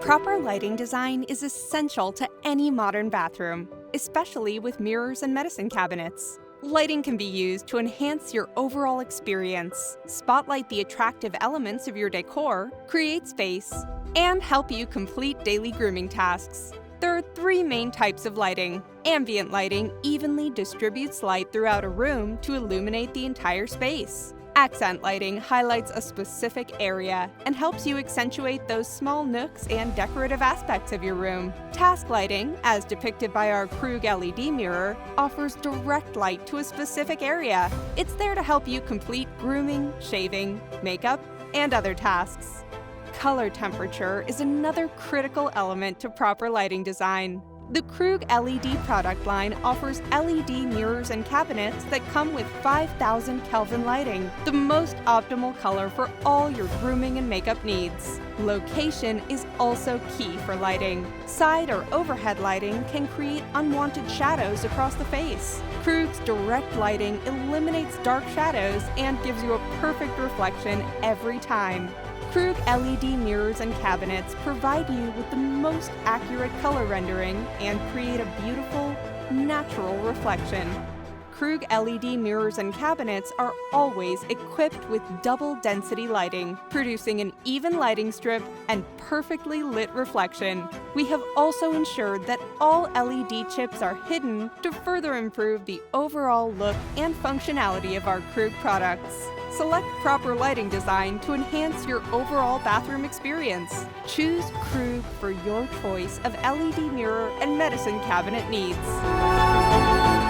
Proper lighting design is essential to any modern bathroom, especially with mirrors and medicine cabinets. Lighting can be used to enhance your overall experience, spotlight the attractive elements of your decor, create space, and help you complete daily grooming tasks. There are three main types of lighting. Ambient lighting evenly distributes light throughout a room to illuminate the entire space. Accent lighting highlights a specific area and helps you accentuate those small nooks and decorative aspects of your room. Task lighting, as depicted by our KRUGG LED mirror, offers direct light to a specific area. It's there to help you complete grooming, shaving, makeup, and other tasks. Color temperature is another critical element to proper lighting design. The KRUGG LED product line offers LED mirrors and cabinets that come with 5,000 Kelvin lighting, the most optimal color for all your grooming and makeup needs. Location is also key for lighting. Side or overhead lighting can create unwanted shadows across the face. KRUGG's direct lighting eliminates dark shadows and gives you a perfect reflection every time. KRUGG LED mirrors and cabinets provide you with the most accurate color rendering and create a beautiful, natural reflection. KRUGG LED mirrors and cabinets are always equipped with double density lighting, producing an even lighting strip and perfectly lit reflection. We have also ensured that all LED chips are hidden to further improve the overall look and functionality of our KRUGG products. Select proper lighting design to enhance your overall bathroom experience. Choose KRUGG for your choice of LED mirror and medicine cabinet needs.